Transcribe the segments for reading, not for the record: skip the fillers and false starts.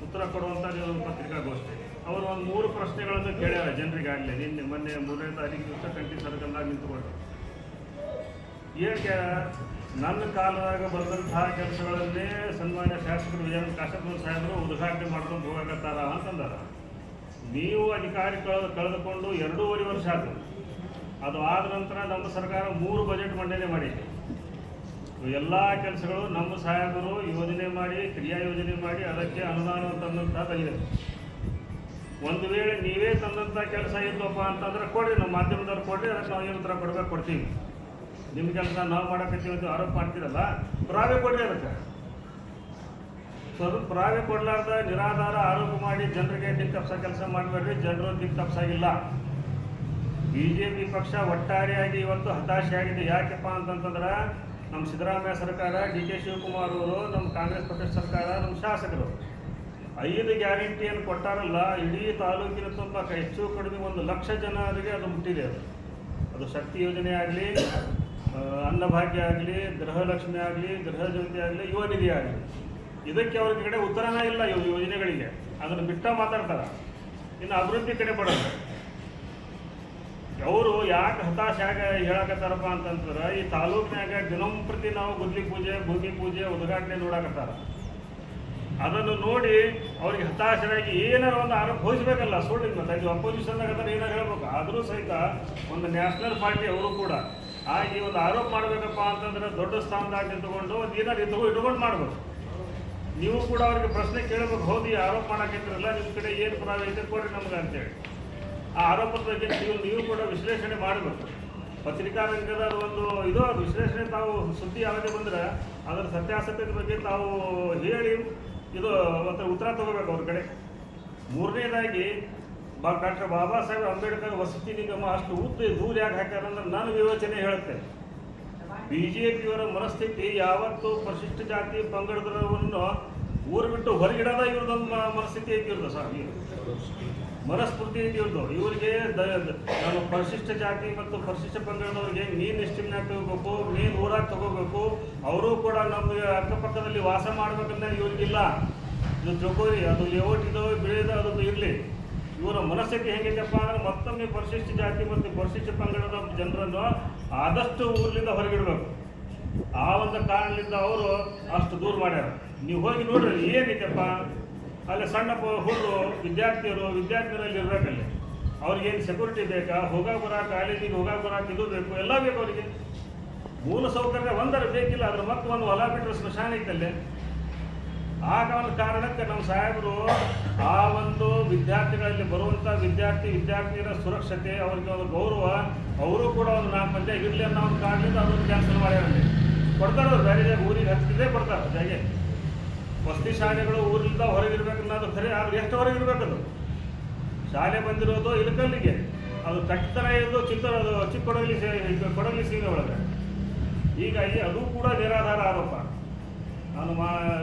ಉತ್ತರ ಕೊಡುವಂಥ ಒಂದು ಪತ್ರಿಕಾಗೋಷ್ಠಿ. ಅವರು ಒಂದು 3 ಪ್ರಶ್ನೆಗಳನ್ನು ಕೇಳ್ಯಾರ ಜನರಿಗಾಗಲೇ. ನಿನ್ನೆ ಮೊನ್ನೆ 3ನೇ ತಾರೀಕು ದಿವಸ ಕಂಟಿ ಸರ್ಕಲ್ನಾಗ ನಿಂತುಕೊಂಡು ಏನು ನನ್ನ ಕಾಲದಾಗ ಬರೆದಂತಹ ಕೆಲಸಗಳನ್ನೇ ಸನ್ಮಾನ್ಯ ಶಾಸಕರು ವಿಜಯ ಕಾಶಪ್ಪನ ಸಾಹೇಬರು ಉದ್ಘಾಟನೆ ಮಾಡ್ಕೊಂಡು ಹೋಗಕತ್ತಾರ ಅಂತಂದಾರ. ನೀವು ಅಧಿಕಾರಿ ಕಳೆದುಕೊಂಡು 2.5 ವರ್ಷ ಆಯಿತು. ಅದು ಆದ ನಂತರ ನಮ್ಮ ಸರ್ಕಾರ 3 ಬಜೆಟ್ ಮಂಡನೆ ಮಾಡಿದೆ. ಎಲ್ಲ ಕೆಲಸಗಳು ನಮ್ಮ ಸಾಹೇಬರು ಯೋಜನೆ ಮಾಡಿ, ಕ್ರಿಯಾ ಯೋಜನೆ ಮಾಡಿ ಅದಕ್ಕೆ ಅನುದಾನ ತಂದಂಥ ತಂದಿದೆ. ಒಂದು ವೇಳೆ ನೀವೇ ತಂದಂಥ ಕೆಲಸ ಇದ್ದಪ್ಪ ಅಂತಂದ್ರೆ ಕೊಡ್ರಿ, ನಮ್ಮ ಮಾಧ್ಯಮದವ್ರು ಕೊಡ್ರಿ, ಅದಕ್ಕೆ ನಾವು ಏನು ಉತ್ತರ ಕೊಡ್ಬೇಕು ಕೊಡ್ತೀವಿ. ನಿಮ್ಮ ಕೆಲಸ ನಾವು ಮಾಡೋಕತ್ತೀವಿ ಅಂತ ಆರೋಪ ಮಾಡ್ತೀರಲ್ಲ, ಪುರಾವೆ ಕೊಡ್ರಿ ಅದಕ್ಕೆ. ಸೊ ಅದು ಪುರಾವೆ ಕೊಡಲಾರ್ದ ನಿರಾಧಾರ ಆರೋಪ ಮಾಡಿ ಜನರಿಗೆ ದಿಕ್ಕು ತಪ್ಪಿಸೋ ಕೆಲಸ ಮಾಡಬೇಡ್ರಿ. ಜನರು ದಿಕ್ಕು ತಪ್ಪಿಸಾಗಿಲ್ಲ. BJP ಪಕ್ಷ ಒಟ್ಟಾರೆಯಾಗಿ ಇವತ್ತು ಹತಾಶೆಯಾಗಿದೆ. ಯಾಕಪ್ಪ ಅಂತಂತಂದ್ರೆ ನಮ್ಮ ಸಿದ್ದರಾಮಯ್ಯ ಸರ್ಕಾರ, DK ಶಿವಕುಮಾರ್ ಅವರು, ನಮ್ಮ ಕಾಂಗ್ರೆಸ್ ಪಕ್ಷ ಸರ್ಕಾರ, ನಮ್ಮ ಶಾಸಕರು 5 ಗ್ಯಾರಂಟಿಯನ್ನು ಕೊಟ್ಟಾರಲ್ಲ, ಇಡೀ ತಾಲೂಕಿನ ತುಂಬ ಹೆಚ್ಚು ಕಡಿಮೆ 1 ಲಕ್ಷ ಜನರಿಗೆ ಅದು ಮುಟ್ಟಿದೆ. ಅದು ಶಕ್ತಿ ಯೋಜನೆ ಆಗಲಿ, ಅನ್ನಭಾಗ್ಯ ಆಗಲಿ, ಗೃಹಲಕ್ಷ್ಮಿ ಆಗಲಿ, ಗೃಹ ಜ್ಯೋತಿ ಆಗಲಿ, ಯುವ ನಿಧಿ ಆಗಲಿ, ಇದಕ್ಕೆ ಅವ್ರ ಕಡೆ ಉತ್ತರನೇ ಇಲ್ಲ. ಯೋಜನೆಗಳಿಗೆ ಅದನ್ನು ಬಿಟ್ಟ ಮಾತಾಡ್ತಾರೆ. ಇನ್ನು ಅಭಿವೃದ್ಧಿ ಕಡೆ ಬರೋದು ಅವರು ಯಾಕೆ ಹತಾಶಾಗ ಹೇಳಕತ್ತಾರಪ್ಪ ಅಂತಂದ್ರೆ, ಈ ತಾಲೂಕಿನಾಗ ದಿನಂಪ್ರತಿ ನಾವು ಗುದ್ಲಿ ಪೂಜೆ, ಭೂಮಿ ಪೂಜೆ, ಉದ್ಘಾಟನೆ ನೋಡಕತ್ತಾರ. ಅದನ್ನು ನೋಡಿ ಅವ್ರಿಗೆ ಹತಾಶರಾಗಿ ಏನಾರು ಒಂದು ಆರೋಪ ಹೋಲಿಸ್ಬೇಕಲ್ಲ. ಸುಳ್ಳು ಮತ್ತೆ ಇದು ಅಪೋಸಿಷನ್ದಾಗ ಅದನ್ನು ಏನಾರು ಹೇಳ್ಬೇಕು. ಆದರೂ ಸಹಿತ ಒಂದು ನ್ಯಾಷನಲ್ ಪಾರ್ಟಿ ಅವರು ಕೂಡ ಆಗಿ ಒಂದು ಆರೋಪ ಮಾಡಬೇಕಪ್ಪ ಅಂತಂದ್ರೆ ದೊಡ್ಡ ಸ್ಥಾನದಾಗ ನಿಂತುಕೊಂಡು ಒಂದು ಏನಾರು ಇಟ್ಕೊಂಡು ಮಾಡ್ಬೇಕು. ನೀವು ಕೂಡ ಅವ್ರಿಗೆ ಪ್ರಶ್ನೆ ಕೇಳಬೇಕು. ಹೌದು, ಈ ಆರೋಪ ಮಾಡಕ್ಕಿದ್ರಲ್ಲ, ನಿಮ್ಮ ಕಡೆ ಏನು ಪುರಾವೆ ಇದೆ ಕೊಡ್ರಿ ನಮ್ಗೆ ಅಂತೇಳಿ. ಆ ಆರೋಪದ ಬಗ್ಗೆ ನೀವು ಕೂಡ ವಿಶ್ಲೇಷಣೆ ಮಾಡಬೇಕು. ಪತ್ರಿಕಾ ರಂಗದ ಒಂದು ಇದು ವಿಶ್ಲೇಷಣೆ, ತಾವು ಸುದ್ದಿ ಯಾವುದೇ ಬಂದರೆ ಅದರ ಸತ್ಯಾಸತ್ಯದ ಬಗ್ಗೆ ತಾವು ಹೇಳಿ ಇದು ಮತ್ತು ಉತ್ತರ ತಗೋಬೇಕು ಅವ್ರ ಕಡೆ. 3ನೇದಾಗಿ ಡಾಕ್ಟರ್ ಬಾಬಾ ಸಾಹೇಬ್ ಅಂಬೇಡ್ಕರ್ ವಸತಿ ನಿಗಮ ಅಷ್ಟು ದೂರ ಯಾಕೆ ಹಾಕ್ಯಾರಂದ್ರೆ ನನ್ನ ವಿವೇಚನೆ ಹೇಳುತ್ತೆ. BJPಯವರ ಮನಸ್ಥಿತಿ ಯಾವತ್ತು ಪರಿಶಿಷ್ಟ ಜಾತಿ ಪಂಗಡದವರನ್ನು ಊರು ಬಿಟ್ಟು ಹೊರಗಿಡೋದ ಇವ್ರದೊಂದು ಮನಸ್ಥಿತಿ ಐತಿ. ಇವ್ರದ್ದು ಸರ್ ಮನಸ್ಫೂರ್ತಿ ಐತಿ ಇವ್ರದ್ದು. ಇವರಿಗೆ ನಾನು ಪರಿಶಿಷ್ಟ ಜಾತಿ ಮತ್ತು ಪರಿಶಿಷ್ಟ ಪಂಗಡದವರಿಗೆ ನೀನು ಎಸ್ಟಿಮ್ನಾಗ ತಗೋಬೇಕು, ನೀನು ಊರಾಗ ತಗೋಬೇಕು, ಅವರು ಕೂಡ ನಮಗೆ ಅಕ್ಕಪಕ್ಕದಲ್ಲಿ ವಾಸ ಮಾಡ್ಬೇಕಂದ್ರೆ ಇವ್ರಿಗಿಲ್ಲ. ಇದು ತಿಳ್ಕೋರಿ, ಅದು ಲೇಔಟ್ ಇದು ಬೆಳೆದ ಅದು ಇರಲಿ. ಇವರ ಮನಸ್ಥಿತಿ ಹೆಂಗೈತಪ್ಪ ಅಂದ್ರೆ ಮತ್ತೊಮ್ಮೆ ಪರಿಶಿಷ್ಟ ಜಾತಿ ಮತ್ತು ಪರಿಶಿಷ್ಟ ಪಂಗಡದ ಜನರನ್ನು ಆದಷ್ಟು ಊರಿನಿಂದ ಹೊರಗಿಡಬೇಕು. ಆ ಒಂದು ಕಾರಣದಿಂದ ಅವರು ಅಷ್ಟು ದೂರ ಮಾಡ್ಯಾರ. ನೀವು ಹೋಗಿ ನೋಡ್ರಿ ಏನೈತಪ್ಪ ಅಲ್ಲಿ ಸಣ್ಣ ಹುಡುಗರು ವಿದ್ಯಾರ್ಥಿಗಳಲ್ಲಿ ಇರಬೇಕಲ್ಲಿ. ಅವ್ರಿಗೇನು ಸೆಕ್ಯೂರಿಟಿ ಬೇಕಾ, ಹೋಗಾಕ ಬರಾಕ, ಕಾಲೇಜಿಗೆ ಹೋಗಾಕ ಬರಾಕ ಇದು ಬೇಕು, ಎಲ್ಲ ಬೇಕು ಅವರಿಗೆ. ಮೂಲ ಸೌಕರ್ಯ ಒಂದರ ಬೇಕಿಲ್ಲ. ಅದ್ರ ಮತ್ತೆ ಒಂದು ಹೊಲ ಬಿಟ್ಟರೆ ಸ್ಮಶಾನ ಐತಲ್ಲೇ. ಆಗ ಒಂದು ಕಾರಣಕ್ಕೆ ನಮ್ಮ ಸಾಹೇಬರು ಆ ಒಂದು ವಿದ್ಯಾರ್ಥಿಗಳಲ್ಲಿ ಬರುವಂಥ ವಿದ್ಯಾರ್ಥಿನಿಯರ ಸುರಕ್ಷತೆ, ಅವ್ರಿಗೆ ಒಂದು ಗೌರವ, ಅವರು ಕೂಡ ಒಂದು 4 ಮಂದಿ ಇರಲಿ ಅನ್ನೋ ಒಂದು ಕಾರಣದಿಂದ ಅದನ್ನು ಕ್ಯಾನ್ಸಲ್ ಮಾಡ್ಯಾರಲ್ಲಿ. ಕೊಡ್ತಾರೆ ಅವ್ರು ಬೇರೆ ಜಾಗ ಊರಿಗೆ ಹತ್ತಿದೆ ಕೊಡ್ತಾರೆ. ಜಾಗೆ ವಸತಿ ಶಾಲೆಗಳು ಊರಿಂದ ಹೊರಗಿರ್ಬೇಕು ಅನ್ನೋದು ಖರೆ. ಆದ್ರೆ ಎಷ್ಟು ಹೊರಗಿರ್ಬೇಕದು? ಶಾಲೆ ಬಂದಿರೋದು ಇಲಕಲ್ಲಿಗೆ, ಅದು ಕಟ್ಟಡ ಇರೋದು ಕೊಡಗಲಿ ಸೀಮೆ ಒಳಗೆ. ಹೀಗಾಗಿ ಅದು ಕೂಡ ನಿರಾಧಾರ ಆರೋಪ. ನಾನು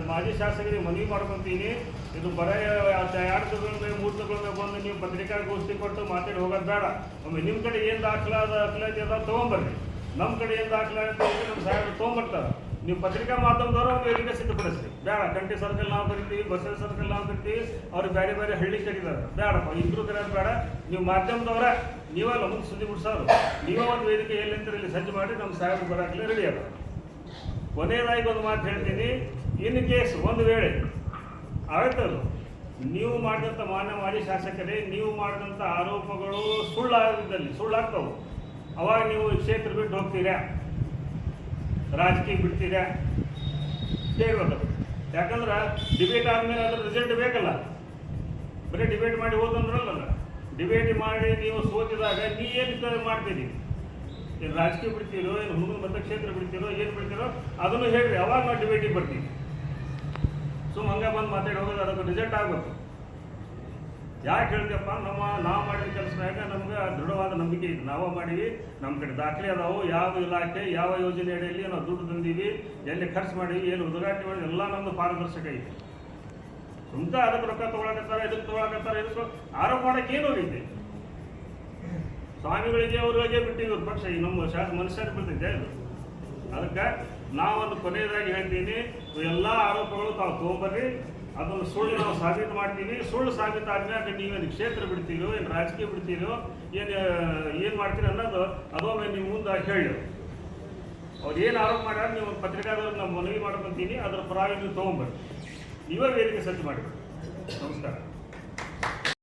ಮಾಜಿ ಶಾಸಕರಿಗೆ ಮನವಿ ಮಾಡ್ಕೊತೀನಿ, ಇದು ಬರೀ 2 ತಿಂಗಳ ಮೇಲೆ 3 ತಿಂಗಳ ಮೇಲೆ ಬಂದು ನೀವು ಪತ್ರಿಕಾಗೋಷ್ಠಿ ಕೊಟ್ಟು ಮಾತಾಡಿ ಹೋಗೋದು ಬೇಡ. ಒಮ್ಮೆ ನಿಮ್ಮ ಕಡೆ ಏನು ದಾಖಲಾತಿ ಅದ ತೊಗೊಂಬರ್ರಿ. ನಮ್ಮ ಕಡೆ ಏನು ದಾಖಲಾತಿ ನಮ್ಮ ಸಾಹೇಬರು ತೊಗೊಂಬರ್ತಾರೆ. ನೀವು ಪತ್ರಿಕಾ ಮಾಧ್ಯಮದವರು ವೇದಿಕೆ ಸಿದ್ಧಪಡಿಸ್ರಿ. ಬೇಡ, ಕಂಟಿ ಸರ್ಕಲ್ ನಾವು ಕರಿತೀವಿ, ಬಸವ ಸರ್ಕಲ್ ನಾವು ಕರಿತೀವಿ, ಅವ್ರಿಗೆ ಬೇರೆ ಬೇರೆ ಹಳ್ಳಿ ಕರೀತಾರೆ. ಬೇಡಪ್ಪ, ಇಬ್ಬರು ಕರೆಯೋದು ಬೇಡ. ನೀವು ಮಾಧ್ಯಮದವರ ನೀವಲ್ಲ ಮುಂದೆ ಸುದ್ದಿ ಬಿಡ್ಸೋರು. ನೀವೇ ಒಂದು ವೇದಿಕೆ ಎಲ್ಲಿಂತ ಇಲ್ಲಿ ಸಜ್ಜು ಮಾಡಿ ನಮ್ಮ ಸಾಹೇಬರು ಬರೋಕ್ಕಲೇ ರೆಡಿ ಅದ. ಕೊನೆಯದಾಗಿ ಒಂದು ಮಾತು ಹೇಳ್ತೀನಿ. ಇನ್ ಕೇಸ್ ಒಂದು ವೇಳೆ ಆಯ್ತಲ್ಲ, ನೀವು ಮಾಡಿದಂಥ ಮಾಜಿ ಶಾಸಕರೇ, ನೀವು ಮಾಡಿದಂಥ ಆರೋಪಗಳು ಸುಳ್ಳಾಗ್ತವೆ, ಅವಾಗ ನೀವು ಕ್ಷೇತ್ರ ಬಿಟ್ಟು ಹೋಗ್ತೀರಾ, ರಾಜಕೀಯ ಬಿಡ್ತೀರಾ ಹೇಳ್ಬೇಕು. ಯಾಕಂದ್ರೆ ಡಿಬೇಟ್ ಆದಮೇಲೆ ಅದ್ರ ರಿಸಲ್ಟ್ ಬೇಕಲ್ಲ. ಬರೀ ಡಿಬೇಟ್ ಮಾಡಿ ಹೋದಂದ್ರಲ್ಲ, ಡಿಬೇಟ್ ಮಾಡಿ ನೀವು ಸೋತಿದಾಗ ನೀ ಏನು ಮಾಡ್ತೀರಿ? ಏನು ರಾಜಕೀಯ ಬಿಡ್ತೀರೋ, ಏನು ಹುಡುಗನ ಮತಕ್ಷೇತ್ರ ಬಿಡ್ತೀರೋ, ಏನು ಬಿಡ್ತೀರೋ ಅದನ್ನು ಹೇಳ್ರಿ. ಅವಾಗ ನಾವು ಡಿಬೇಟಿಗೆ ಬರ್ತೀವಿ. ಹಂಗೆ ಬಂದು ಮಾತಾಡಿ ಹೋಗೋದು, ಅದಕ್ಕೆ ರಿಸಲ್ಟ್ ಆಗಬೇಕು. ಯಾಕೆ ಹೇಳ್ತೀಯಪ್ಪ, ನಾವು ಮಾಡಿದ ಕೆಲಸದಾಗ ನಮ್ಗೆ ದೃಢವಾದ ನಂಬಿಕೆ ಇದೆ. ನಾವು ಮಾಡೀವಿ, ನಮ್ಮ ಕಡೆ ದಾಖಲೆ ಅದಾವು. ಯಾವ ಇಲಾಖೆ ಯಾವ ಯೋಜನೆ ಅಡಿಯಲ್ಲಿ ನಾವು ದುಡ್ಡು ತಂದೀವಿ, ಎಲ್ಲಿ ಖರ್ಚು ಮಾಡೀವಿ, ಎಲ್ಲಿ ಉದ್ಘಾಟನೆ ಮಾಡಿ, ಎಲ್ಲ ನಮ್ಮದು ಪಾರದರ್ಶಕ ಇದೆ. ಸ್ವಂತ ಅದಕ್ಕೆ ರೊಕ್ಕ ತೊಗೊಳಕತ್ತಾರೆ, ಇದಕ್ಕೆ ತೊಗೊಳಕತ್ತಾರೆ, ಇದಕ್ಕೆ ಆರೋಪ ಮಾಡೋಕ್ಕೆ ಏನು ಹೋಗೈತಿ? ಸ್ವಾಮಿಗಳಿಗೆ ಅವ್ರಿಗೆ ಬಿಟ್ಟಿವಿ ಪಕ್ಷ. ಈ ನಮ್ಮ ಮನುಷ್ಯರಿಗೆ ಬಿಡ್ತೈತೆ ಇದು. ಅದಕ್ಕೆ ನಾವೊಂದು ಕೊನೆಯದಾಗಿ ಹೇಳ್ತೀನಿ, ಎಲ್ಲ ಆರೋಪಗಳು ತಾವು ತೊಗೊಂಬರ್ರಿ. ಅದನ್ನು ಸುಳ್ಳು ನಾವು ಸಾಬೀತು ಮಾಡ್ತೀವಿ. ಸುಳ್ಳು ಸಾಬೀತಾದ್ಮೇಲೆ ನೀವೇನು ಕ್ಷೇತ್ರ ಬಿಡ್ತೀರೋ, ಏನು ರಾಜಕೀಯ ಬಿಡ್ತೀರೋ, ಏನು ಮಾಡ್ತೀರಿ ಅನ್ನೋದು ಅದೊಮ್ಮೆ ನಿಮ್ಮ ಮುಂದೆ ಹೇಳಿ. ಅವ್ರು ಏನು ಆರೋಪ ಮಾಡ್ಯಾರ ನೀವು ಪತ್ರಿಕಾದವ್ರಿಗೆ ನಾವು ಮನವಿ ಮಾಡ್ಕೊಂತೀನಿ, ಅದ್ರ ಪರವಾಗಿ ನೀವು ತೊಗೊಂಬರ್ರಿ. ನೀವೇ ವೇದಿಕೆ ಸಜ್ಜು ಮಾಡಿರಿ. ನಮಸ್ಕಾರ.